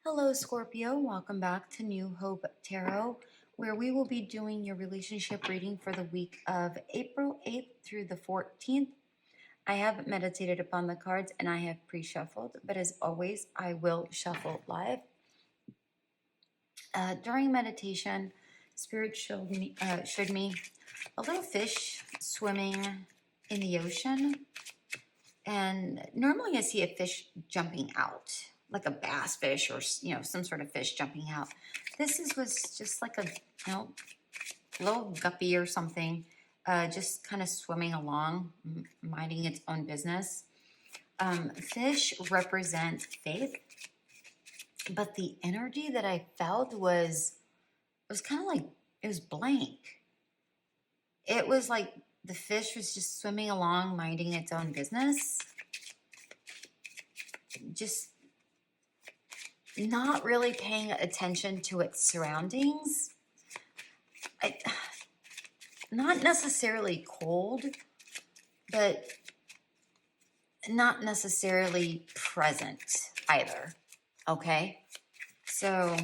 Hello, Scorpio. Welcome back to New Hope Tarot, where we will be doing your relationship reading for the week of April 8th through the 14th. I have meditated upon the cards and I have pre shuffled, but as always, I will shuffle live. During meditation, Spirit showed me a little fish swimming in the ocean. And normally I see a fish jumping out, like a bass fish or, some sort of fish jumping out. Was just like a, little guppy or something, just kind of swimming along, minding its own business. Fish represent faith, but the energy that I felt was kind of like, it was blank. It was like the fish was just swimming along, minding its own business. Just not really paying attention to its surroundings. Not necessarily cold, but not necessarily present either. Okay? So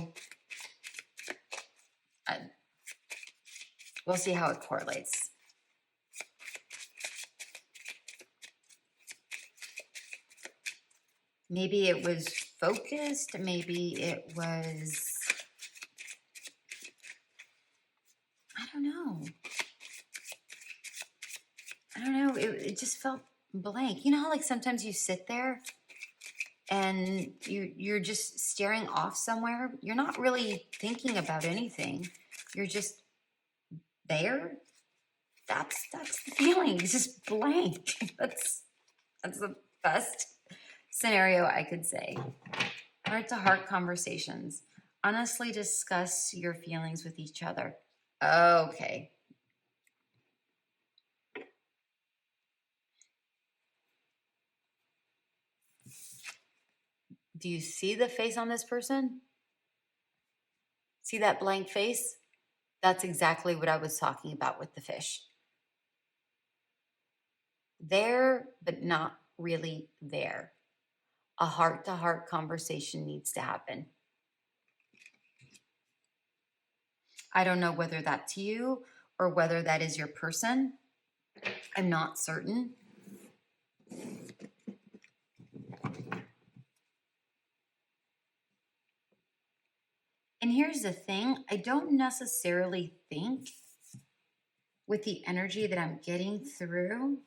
we'll see how it correlates. Maybe it was focused. Maybe it was, I don't know. It just felt blank. You know how like sometimes you sit there and you're just staring off somewhere? You're not really thinking about anything. You're just there. That's the feeling. It's just blank. That's the best scenario I could say. Heart-to-heart conversations. Honestly discuss your feelings with each other. Okay. Do you see the face on this person? See that blank face? That's exactly what I was talking about with the fish. There, but not really there. A heart-to-heart conversation needs to happen. I don't know whether that's you or whether that is your person. I'm not certain. And here's the thing, I don't necessarily think with the energy that I'm getting through,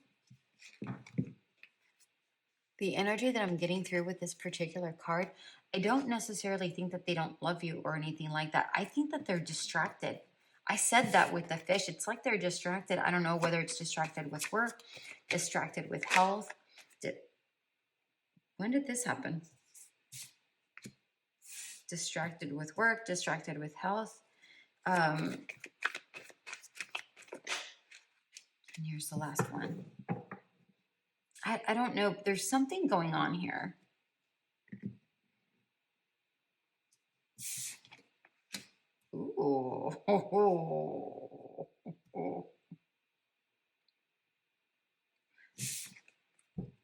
with this particular card, I don't necessarily think that they don't love you or anything like that. I think that they're distracted. I said that with the fish. It's like they're distracted. I don't know whether it's distracted with work, distracted with health. When did this happen? Distracted with work, distracted with health. And here's the last one. I don't know. There's something going on here. Ooh.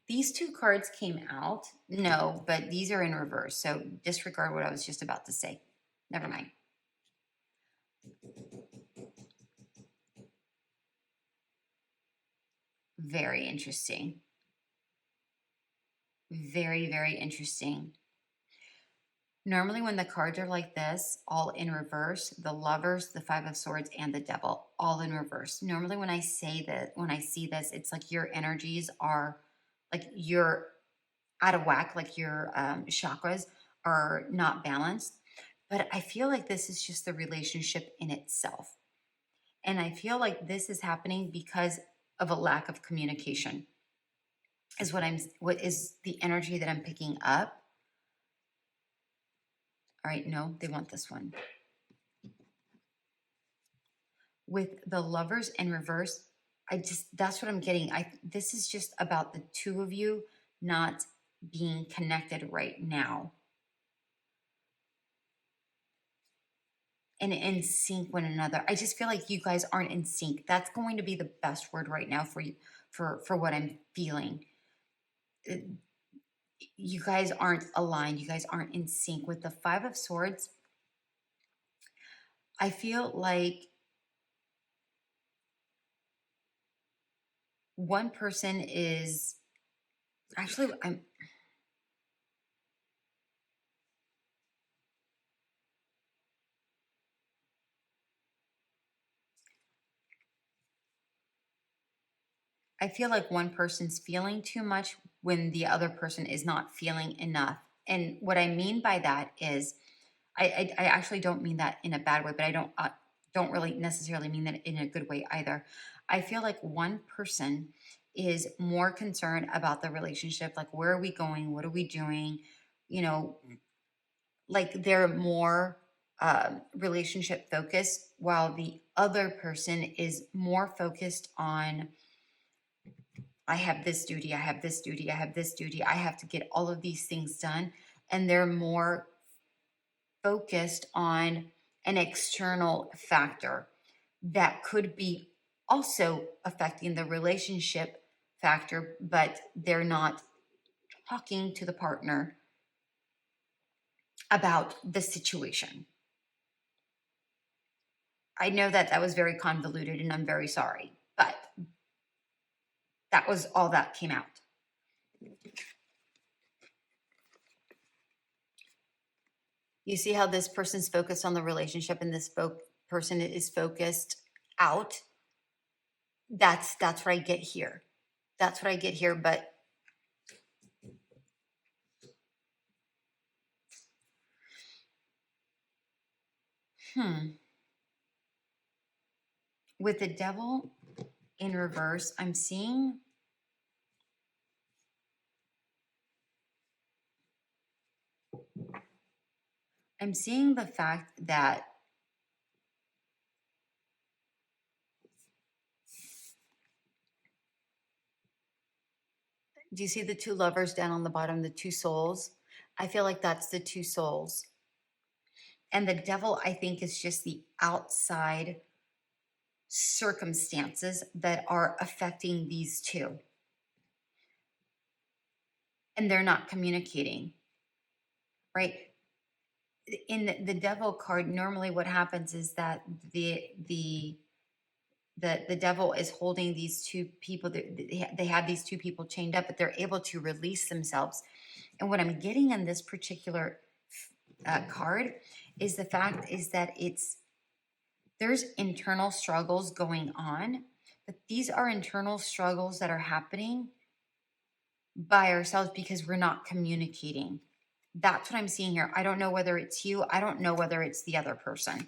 These two cards came out. No, but these are in reverse. So disregard what I was just about to say. Never mind. Very interesting. Very, very interesting. Normally when the cards are like this, all in reverse, the Lovers, the Five of Swords, and the Devil, all in reverse. Normally when I see this, it's like your energies are, like you're out of whack, like your chakras are not balanced. But I feel like this is just the relationship in itself. And I feel like this is happening because of a lack of communication what is the energy that I'm picking up. All right, no, they want this one. With the Lovers in reverse, that's what I'm getting. This is just about the two of you not being connected right now. And in sync one another. I just feel like you guys aren't in sync. That's going to be the best word right now for you, for what I'm feeling. you guys aren't aligned. You guys aren't in sync. With the Five of Swords, I feel like one person is actually, I feel like one person's feeling too much when the other person is not feeling enough. And what I mean by that is, I actually don't mean that in a bad way, but I don't really necessarily mean that in a good way either. I feel like one person is more concerned about the relationship, like where are we going, what are we doing, you know, like they're more relationship focused, while the other person is more focused on, I have this duty, I have this duty, I have this duty, I have to get all of these things done. And they're more focused on an external factor that could be also affecting the relationship factor, but they're not talking to the partner about the situation. I know that that was very convoluted and I'm very sorry, but that was all that came out. You see how this person's focused on the relationship and this person is focused out. That's what I get here. That's what I get here. But with the Devil in reverse, I'm seeing the fact that do you see the two lovers down on the bottom, the two souls? I feel like that's the two souls. And the Devil, I think, is just the outside circumstances that are affecting these two. And they're not communicating, right? In the Devil card, normally what happens is that the devil is holding these two people. They have these two people chained up, but they're able to release themselves. And what I'm getting in this particular card is the fact is that there's internal struggles going on, but these are internal struggles that are happening by ourselves because we're not communicating. That's what I'm seeing here. I don't know whether it's you. I don't know whether it's the other person.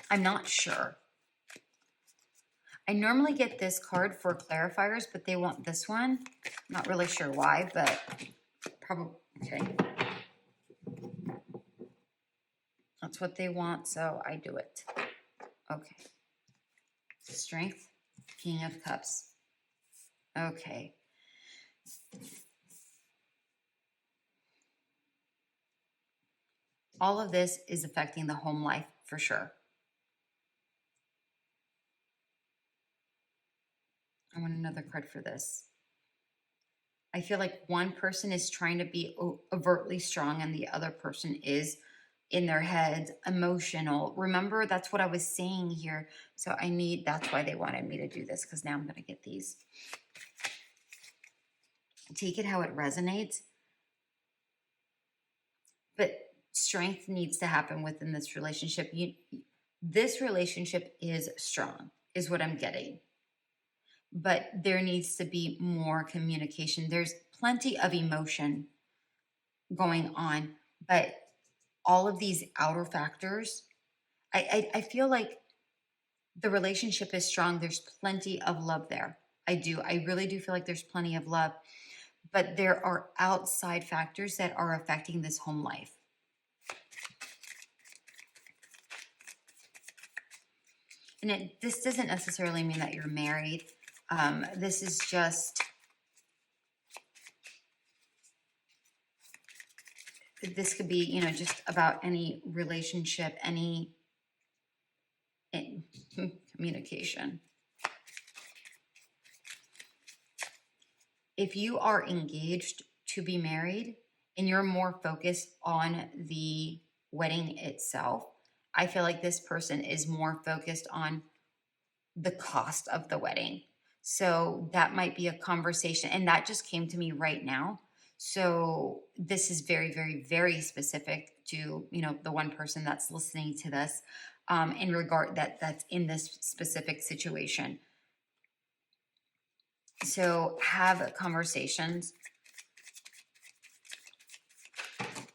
I'm not sure. I normally get this card for clarifiers, but they want this one. Not really sure why, but probably, okay. That's what they want, so I do it. Okay. Strength, King of Cups. Okay. All of this is affecting the home life for sure. I want another card for this. I feel like one person is trying to be overtly strong and the other person is in their heads emotional. Remember, that's what I was saying here. So that's why they wanted me to do this, because now I'm going to get these. Take it how it resonates. But strength needs to happen within this relationship. This relationship is strong, is what I'm getting. But there needs to be more communication. There's plenty of emotion going on, but all of these outer factors, I feel like the relationship is strong. There's plenty of love there. I really do feel like there's plenty of love, but there are outside factors that are affecting this home life. And this doesn't necessarily mean that you're married. This is just, this could be, just about any relationship, any communication. if you are engaged to be married and you're more focused on the wedding itself, I feel like this person is more focused on the cost of the wedding. So that might be a conversation. And that just came to me right now. So this is very, very, very specific to, the one person that's listening to this, in regard that's in this specific situation. So have conversations.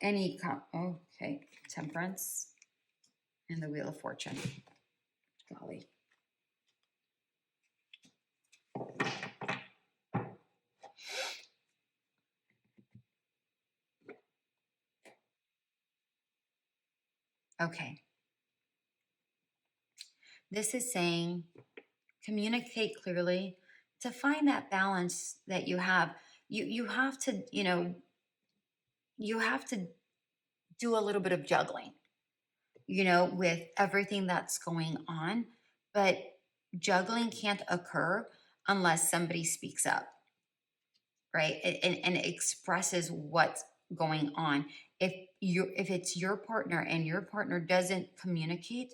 Okay, Temperance and the Wheel of Fortune. Golly. Okay. This is saying communicate clearly to find that balance that you have. You have to, you have to do a little bit of juggling, with everything that's going on. But juggling can't occur unless somebody speaks up, right? And expresses what's going on. If it's your partner and your partner doesn't communicate,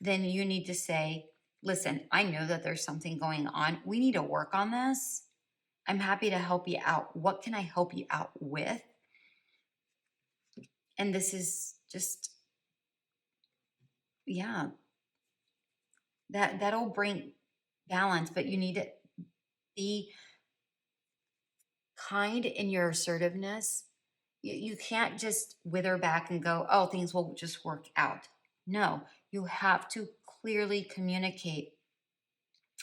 then you need to say, listen, I know that there's something going on. We need to work on this. I'm happy to help you out. What can I help you out with? And this is just, yeah, that'll bring balance, but you need to be kind in your assertiveness. You can't just wither back and go, oh, things will just work out. No, you have to clearly communicate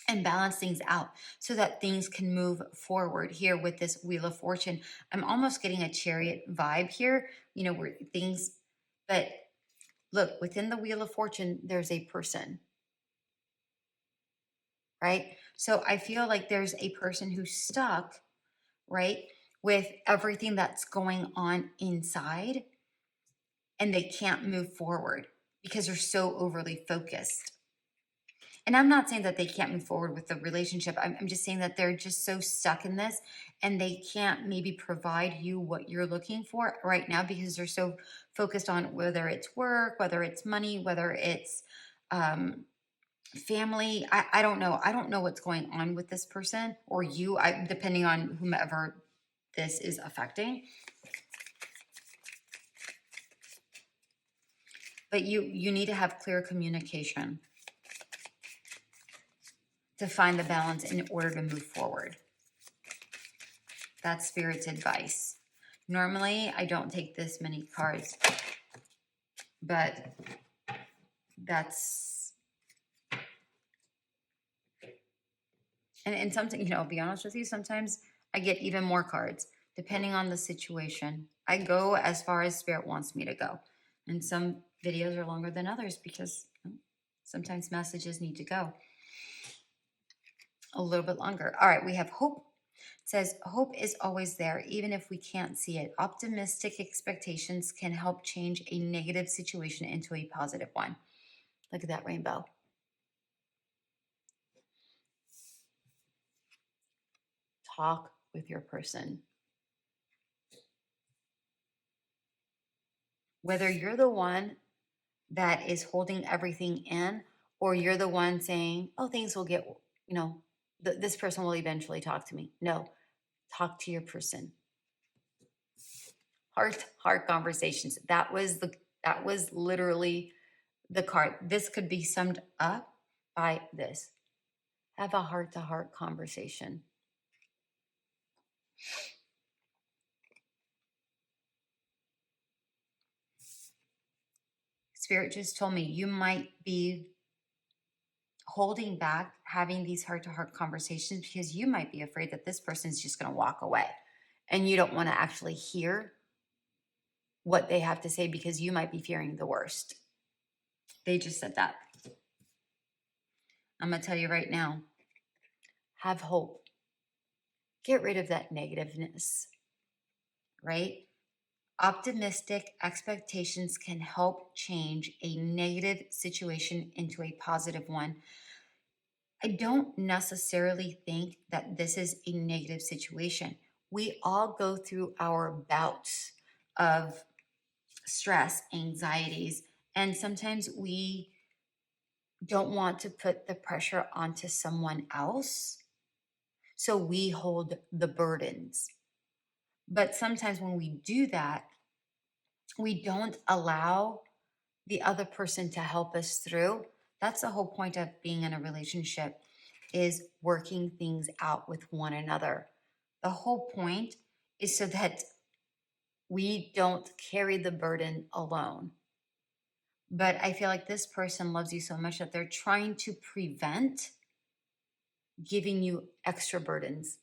and balance things out so that things can move forward. Here with this Wheel of Fortune, I'm almost getting a Chariot vibe here, where things, but look, within the Wheel of Fortune, there's a person, right? So I feel like there's a person who's stuck, right, with everything that's going on inside, and they can't move forward because they're so overly focused. And I'm not saying that they can't move forward with the relationship. I'm just saying that they're just so stuck in this and they can't maybe provide you what you're looking for right now because they're so focused on whether it's work, whether it's money, whether it's family. I don't know. I don't know what's going on with this person or you, depending on whomever this is affecting. But you need to have clear communication to find the balance in order to move forward. That's Spirit's advice. Normally, I don't take this many cards, but that's, and something, I'll be honest with you, sometimes I get even more cards, depending on the situation. I go as far as Spirit wants me to go. And some videos are longer than others because sometimes messages need to go a little bit longer. All right, we have hope. It says, hope is always there, even if we can't see it. Optimistic expectations can help change a negative situation into a positive one. Look at that rainbow. Talk with your person. Whether you're the one that is holding everything in, or you're the one saying, oh, things will get, this person will eventually talk to me. No, talk to your person. Heart conversations. That was literally the card. This could be summed up by this. Have a heart-to-heart conversation. Spirit just told me you might be holding back having these heart-to-heart conversations because you might be afraid that this person's just going to walk away and you don't want to actually hear what they have to say because you might be fearing the worst. They just said that. I'm going to tell you right now, have hope. Get rid of that negativeness, right? Optimistic expectations can help change a negative situation into a positive one. I don't necessarily think that this is a negative situation. We all go through our bouts of stress, anxieties, and sometimes we don't want to put the pressure onto someone else. So we hold the burdens. But sometimes when we do that, we don't allow the other person to help us through. That's the whole point of being in a relationship, is working things out with one another. The whole point is so that we don't carry the burden alone. But I feel like this person loves you so much that they're trying to prevent giving you extra burdens.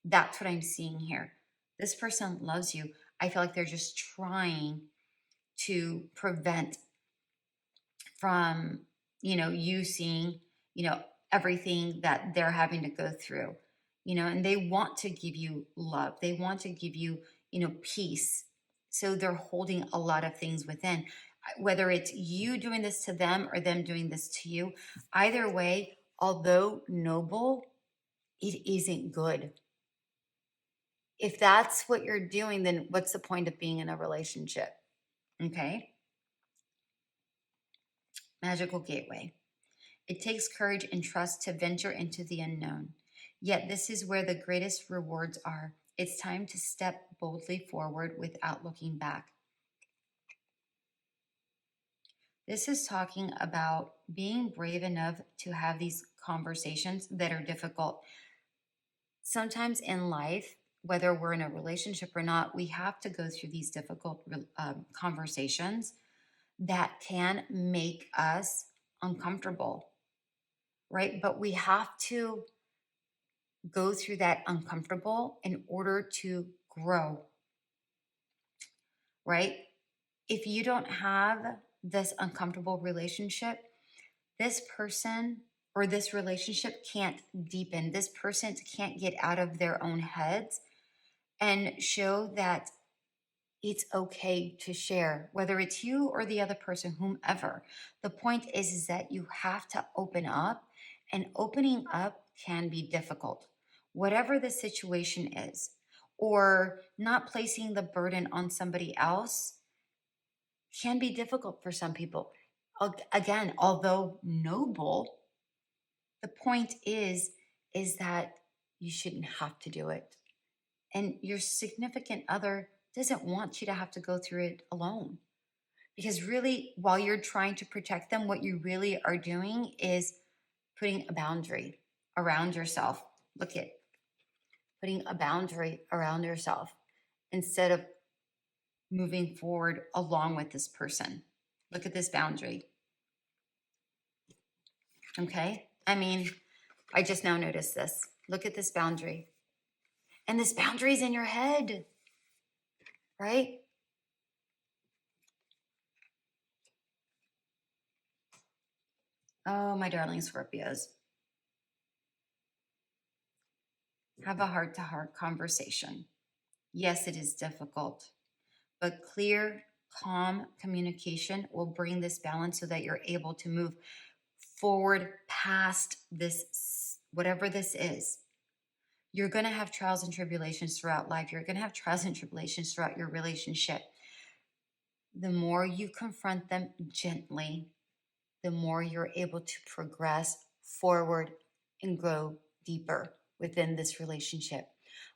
That's what I'm seeing here. This person loves you. I feel like they're just trying to prevent from, you seeing, everything that they're having to go through, and they want to give you love. They want to give you, peace. So they're holding a lot of things within, whether it's you doing this to them or them doing this to you. Either way, although noble, it isn't good. If that's what you're doing, then what's the point of being in a relationship? Okay. Magical gateway. It takes courage and trust to venture into the unknown. Yet this is where the greatest rewards are. It's time to step boldly forward without looking back. This is talking about being brave enough to have these conversations that are difficult. Sometimes in life, whether we're in a relationship or not, we have to go through these difficult conversations that can make us uncomfortable, right? But we have to go through that uncomfortable in order to grow, right? If you don't have this uncomfortable relationship, this person or this relationship can't deepen. This person can't get out of their own heads and show that it's okay to share, whether it's you or the other person, whomever. The point is that you have to open up, and opening up can be difficult, whatever the situation is, or not placing the burden on somebody else can be difficult for some people. Again, although noble, the point is that you shouldn't have to do it. And your significant other doesn't want you to have to go through it alone. Because really, while you're trying to protect them, what you really are doing is putting a boundary around yourself. Look at putting a boundary around yourself instead of moving forward along with this person. Look at this boundary. Okay? I mean, I just now noticed this. Look at this boundary. And this boundary is in your head, right? Oh, my darling Scorpios. Have a heart-to-heart conversation. Yes, it is difficult, but clear, calm communication will bring this balance so that you're able to move forward past this, whatever this is. You're going to have trials and tribulations throughout life. You're going to have trials and tribulations throughout your relationship. The more you confront them gently, the more you're able to progress forward and grow deeper within this relationship.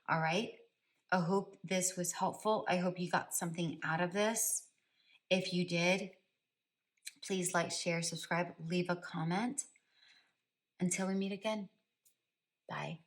All right? I hope this was helpful. I hope you got something out of this. If you did, please like, share, subscribe, leave a comment. Until we meet again, bye.